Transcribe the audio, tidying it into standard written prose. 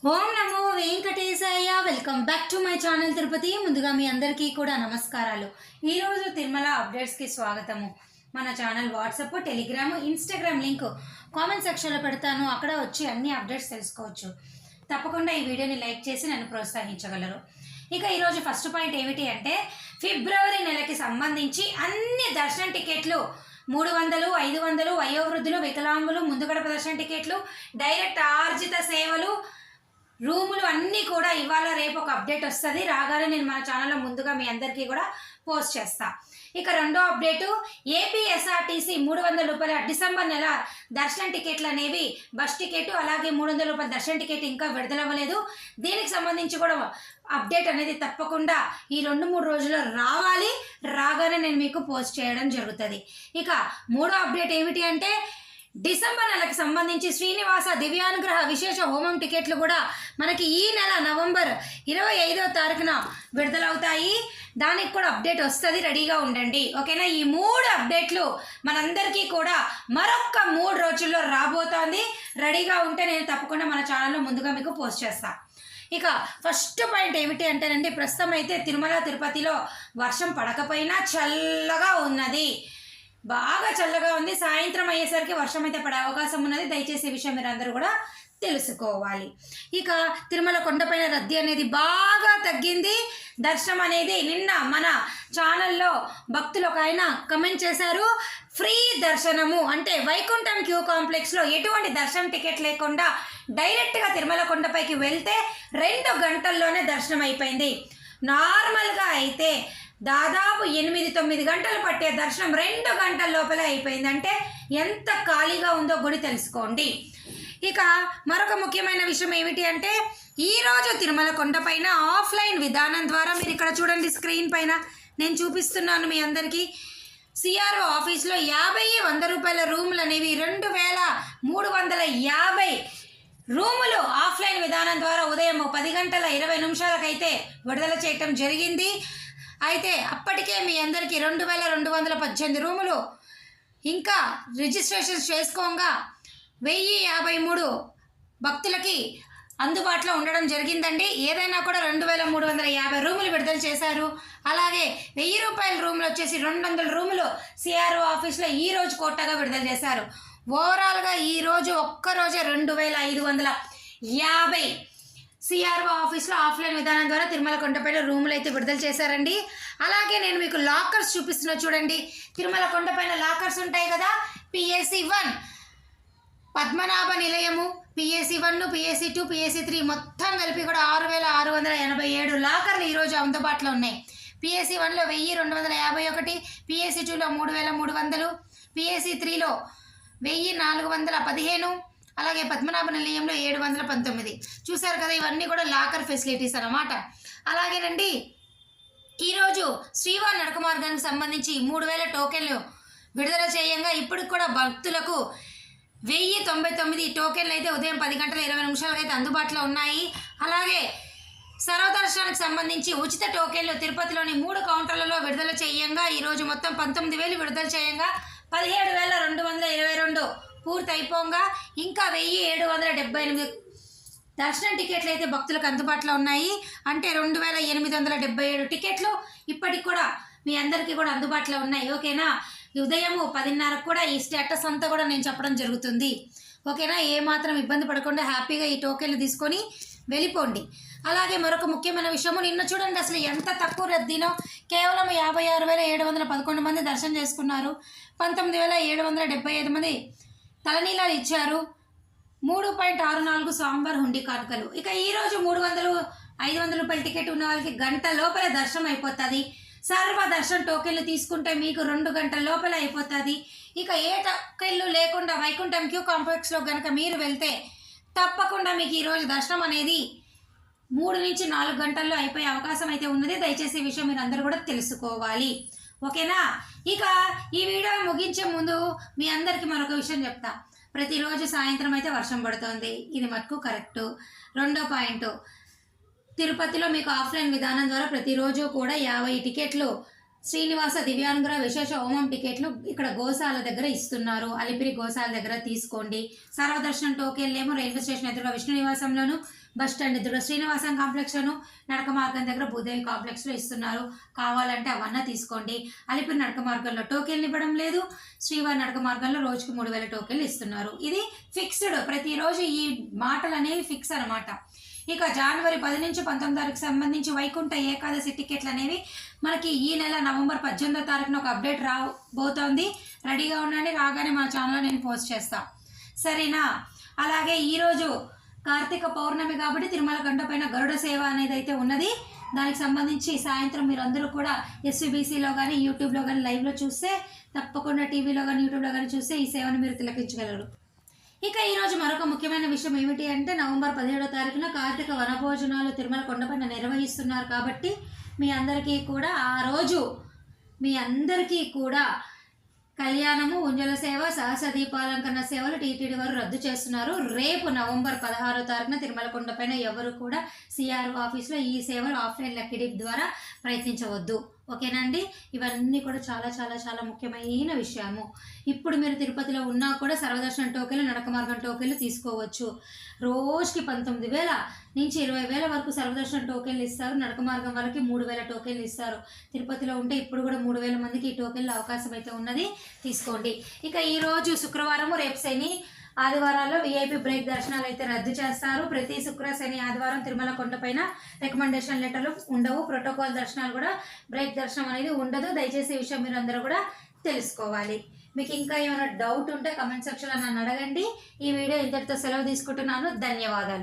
Om Namo Venkatesaya. Welcome back to my channel Tirupati. ముందుగా మీ అందరికీ కూడా నమస్కారాలు. ఈరోజు తిరుమల అప్డేట్స్కి స్వాగతము. మన channel WhatsApp, Telegram, Instagram link comment సెక్షన్లో పెడతాను. అక్కడ వచ్చి అన్ని అప్డేట్స్ తెలుసుకోవచ్చు. తప్పకుండా ఈ వీడియోని లైక్ చేసి నన్ను ప్రోత్సహించగలరు. ఇక ఈరోజు ఫస్ట్ పాయింట్ ఏమిటి అంటే, ఫిబ్రవరి నెలకి సంబంధించి అన్ని దర్శనం టికెట్లు 300, 500, వయోవృద్ధులు, వికలాంగులు, ముందుగడ ప్రదర్శన టికెట్లు, డైరెక్ట్ ఆర్జిత సేవలు, రూములు అన్నీ కూడా ఇవాళ రేపు ఒక అప్డేట్ వస్తుంది. రాగానే నేను మన ఛానల్లో ముందుగా మీ అందరికీ కూడా పోస్ట్ చేస్తా. ఇక రెండో అప్డేటు, ఏపీఎస్ఆర్టీసీ 300 రూపాయల డిసెంబర్ నెల దర్శనం టికెట్లు అనేవి బస్ టికెట్, అలాగే 300 రూపాయల దర్శనం టికెట్ ఇంకా విడుదలవ్వలేదు. దీనికి సంబంధించి కూడా అప్డేట్ అనేది తప్పకుండా ఈ 2-3 రోజుల్లో రావాలి. రాగానే నేను మీకు పోస్ట్ చేయడం జరుగుతుంది. ఇక మూడో అప్డేట్ ఏమిటి అంటే, డిసెంబర్ నెలకు సంబంధించి శ్రీనివాస దివ్యానుగ్రహ విశేష హోమం టికెట్లు కూడా మనకి ఈ నెల నవంబర్ 25వ తారీఖున విడుదలవుతాయి. దానికి కూడా అప్డేట్ వస్తుంది, రెడీగా ఉండండి. ఓకేనా? ఈ 3 అప్డేట్లు మనందరికీ కూడా మరొక 3 రోజుల్లో రాబోతోంది. రెడీగా ఉంటే నేను తప్పకుండా మన ఛానల్లో ముందుగా మీకు పోస్ట్ చేస్తాను. ఇక ఫస్ట్ పాయింట్ ఏమిటి అంటేనండి, ప్రస్తుతం అయితే తిరుమల తిరుపతిలో వర్షం పడకపోయినా చల్లగా ఉన్నది, బాగా చల్లగా ఉంది. సాయంత్రం అయ్యేసరికి వర్షం అయితే పడే అవకాశం ఉన్నది. దయచేసి ఈ విషయం మీరు అందరూ కూడా తెలుసుకోవాలి. ఇక తిరుమల కొండపైన రద్దీ అనేది బాగా తగ్గింది. దర్శనం అనేది నిన్న మన ఛానల్లో భక్తులు ఒక ఆయన కమెంట్ చేశారు, ఫ్రీ దర్శనము అంటే వైకుంఠం క్యూ కాంప్లెక్స్లో ఎటువంటి దర్శనం టికెట్ లేకుండా డైరెక్ట్గా తిరుమల కొండపైకి వెళ్తే 2 గంటల్లోనే దర్శనం అయిపోయింది. నార్మల్గా అయితే దాదాపు 8-9 గంటలు పట్టే దర్శనం 2 గంటల లోపలే అయిపోయింది. అంటే ఎంత ఖాళీగా ఉందో గుడి తెలుసుకోండి. ఇక మరొక ముఖ్యమైన విషయం ఏమిటి అంటే, ఈరోజు తిరుమల కొండపైన ఆఫ్లైన్ విధానం ద్వారా మీరు ఇక్కడ చూడండి, స్క్రీన్ పైన నేను చూపిస్తున్నాను మీ అందరికీ. సిఆర్ఓ ఆఫీస్లో 50-100 రూపాయల రూములు అనేవి 2350 రూములు ఆఫ్లైన్ విధానం ద్వారా ఉదయం 10 గంటల 20 నిమిషాలకైతే విడుదల చేయటం జరిగింది. అయితే అప్పటికే మీ అందరికీ 2218 రూములు ఇంకా రిజిస్ట్రేషన్ చేసుకోగా 1053 భక్తులకి అందుబాటులో ఉండడం జరిగిందండి. ఏదైనా కూడా 2350 రూములు విడుదల చేశారు. అలాగే 1000 రూపాయల రూములు వచ్చేసి 200 రూములు సిఆర్ఓ ఆఫీస్లో ఈరోజు కోటాగా విడుదల చేశారు. ఓవరాల్గా ఈరోజు ఒక్కరోజే 2550 సిఆర్ఓ ఆఫీస్లో ఆఫ్లైన్ విధానం ద్వారా తిరుమల కొండపైన రూములు అయితే విడుదల చేశారండి. అలాగే నేను మీకు లాకర్స్ చూపిస్తున్నా చూడండి. తిరుమల కొండపైన లాకర్స్ ఉంటాయి కదా, పిఎస్సి 1 పద్మనాభ నిలయము, పిఎస్సి 1, పిఎస్సి 2, పిఎస్సి 3 మొత్తం కలిపి కూడా 6687 లాకర్లు ఈరోజు అందుబాటులో ఉన్నాయి. పిఎస్సి 1లో 1251, పిఎస్సి 2లో 3300, పిఎస్సి 3లో 1415, అలాగే పద్మనాభ నిలయంలో 719. చూసారు కదా, ఇవన్నీ కూడా లాకర్ ఫెసిలిటీస్ అన్నమాట. అలాగేనండి, ఈరోజు శ్రీవారి నడక మార్గానికి సంబంధించి 3000 టోకెన్లు విడుదల చేయంగా ఇప్పటికి కూడా భక్తులకు 1099 టోకెన్లు అయితే ఉదయం 10 గంటల 20 నిమిషాలకు అయితే అందుబాటులో ఉన్నాయి. అలాగే సర్వదర్శనానికి సంబంధించి ఉచిత టోకెన్లు తిరుపతిలోని 3 కౌంటర్లలో విడుదల చేయంగా ఈరోజు మొత్తం 19,000 విడుదల చేయంగా 17,222 పూర్తి అయిపోగా ఇంకా 1,778 దర్శనం టికెట్లు అయితే భక్తులకు అందుబాటులో ఉన్నాయి. అంటే 2,877 టికెట్లు ఇప్పటికి కూడా మీ అందరికీ కూడా అందుబాటులో ఉన్నాయి. ఓకేనా? ఉదయం 10:30 కూడా ఈ స్టేటస్ అంతా కూడా నేను చెప్పడం జరుగుతుంది. ఓకేనా? ఏమాత్రం ఇబ్బంది పడకుండా హ్యాపీగా ఈ టోకెన్లు తీసుకొని వెళ్ళిపోండి. అలాగే మరొక ముఖ్యమైన విషయము, నిన్న చూడండి అసలు ఎంత తక్కువ రద్దీనో. కేవలం 56,711 మంది దర్శనం చేసుకున్నారు. 19,775 మంది తలనీలాలు ఇచ్చారు. 3.64 స్వామివారి హుండీ కానుకలు. ఇక ఈరోజు 300, 500 రూపాయల టికెట్ ఉన్న వాళ్ళకి గంట లోపల దర్శనం అయిపోతుంది. సర్వ దర్శనం టోకెన్లు తీసుకుంటే మీకు 2 గంటల లోపల అయిపోతుంది. ఇక ఏ టోకెన్లు లేకుండా వైకుంఠం క్యూ కాంప్లెక్స్లో కనుక మీరు వెళ్తే తప్పకుండా మీకు ఈరోజు దర్శనం అనేది 3-4 గంటల్లో అయిపోయే అవకాశం అయితే ఉన్నది. దయచేసి ఈ విషయం మీరు అందరూ కూడా తెలుసుకోవాలి. ఓకేనా? ఇక ఈ వీడియో ముగించే ముందు మీ అందరికీ మరొక విషయం చెప్తా. ప్రతిరోజు సాయంత్రం అయితే వర్షం పడుతుంది, ఇది మటుకు కరెక్టు. రెండో పాయింట్, తిరుపతిలో మీకు ఆఫ్లైన్ విధానం ద్వారా ప్రతిరోజు కూడా 50 టికెట్లు శ్రీనివాస దివ్యానుగ్రహ విశేష హోమం టికెట్లు ఇక్కడ గోశాల దగ్గర ఇస్తున్నారు. అలిపిరి గోశాల దగ్గర తీసుకోండి. సర్వదర్శనం టోకెన్లేమో రైల్వే స్టేషన్ ఎదురుగా విష్ణు నివాసంలోను, బస్ స్టాండ్ ఎదురుగా శ్రీనివాసం కాంప్లెక్స్లోను, నడక మార్గం దగ్గర భూదేవి కాంప్లెక్స్లో ఇస్తున్నారు. కావాలంటే అవన్నీ తీసుకోండి. అలిపిరి నడక మార్గంలో టోకెన్లు ఇవ్వడం లేదు. శ్రీవారి నడక మార్గంలో రోజుకు 3000 టోకెన్లు ఇస్తున్నారు. ఇది ఫిక్స్డ్, ప్రతిరోజు ఈ మాటలు అనేవి ఫిక్స్ అనమాట. ఇక జనవరి 10 నుంచి 19 తారీఖు సంబంధించి వైకుంఠ ఏకాదశి టికెట్లు అనేవి మనకి ఈ నెల నవంబర్ 18వ తారీఖున ఒక అప్డేట్ రాబోతోంది. రెడీగా ఉండండి, రాగానే మన ఛానల్లో నేను పోస్ట్ చేస్తాను, సరేనా? అలాగే ఈరోజు కార్తీక పౌర్ణమి కాబట్టి తిరుమల గంట పైన గరుడ సేవ అనేది అయితే ఉన్నది. దానికి సంబంధించి సాయంత్రం మీరు అందరూ కూడా ఎస్వీబీసీలో కానీ యూట్యూబ్లో కానీ లైవ్లో చూస్తే, తప్పకుండా టీవీలో కానీ యూట్యూబ్లో కానీ చూస్తే ఈ సేవను మీరు తిలకించగలరు. ఇక ఈరోజు మరొక ముఖ్యమైన విషయం ఏమిటి అంటే నవంబర్ 17వ తారీఖున కార్తీక వనభోజనాలు తిరుమల కొండపైన నిర్వహిస్తున్నారు. కాబట్టి మీ అందరికీ కూడా ఆ రోజు మీ అందరికీ కూడా కళ్యాణము, ఉంజల సేవ, సహస్ర దీపాలంకరణ సేవలు టీటీడీ వారు రద్దు చేస్తున్నారు. రేపు నవంబర్ 16వ తారీఖున తిరుమల కొండపైన ఎవరు కూడా సిఆర్ఓ ఆఫీస్లో ఈ సేవలు ఆఫ్లైన్ లక్కీ డిప్ ద్వారా ప్రయత్నించవద్దు. ఓకేనండి? ఇవన్నీ కూడా చాలా చాలా చాలా ముఖ్యమైన విషయము. ఇప్పుడు మీరు తిరుపతిలో ఉన్నా కూడా సర్వదర్శనం టోకెన్లు, నడక మార్గం టోకెన్లు తీసుకోవచ్చు. రోజుకి 19,000 నుంచి 20,000 వరకు సర్వదర్శనం టోకెన్లు ఇస్తారు. నడక మార్గం వాళ్ళకి 3,000 టోకెన్లు ఇస్తారు. తిరుపతిలో ఉంటే ఇప్పుడు కూడా 3,000 మందికి ఈ టోకెన్ల అవకాశం అయితే ఉన్నది, తీసుకోండి. ఇక ఈరోజు శుక్రవారము, రేపు శని, ఆదివారాల్లో విఐపి బ్రేక్ దర్శనాలు అయితే రద్దు చేస్తారు. ప్రతి శుక్ర, శని, ఆదివారం తిరుమల కొండపైన రికమెండేషన్ లెటర్లు ఉండవు. ప్రోటోకాల్ దర్శనాలు కూడా, బ్రేక్ దర్శనం అనేది ఉండదు. దయచేసి ఈ విషయం మీరు అందరూ కూడా తెలుసుకోవాలి. మీకు ఇంకా ఏమైనా డౌట్ ఉంటే కమెంట్ సెక్షన్లో నన్ను అడగండి. ఈ వీడియో ఇంతటితో సెలవు తీసుకుంటున్నాను. ధన్యవాదాలు.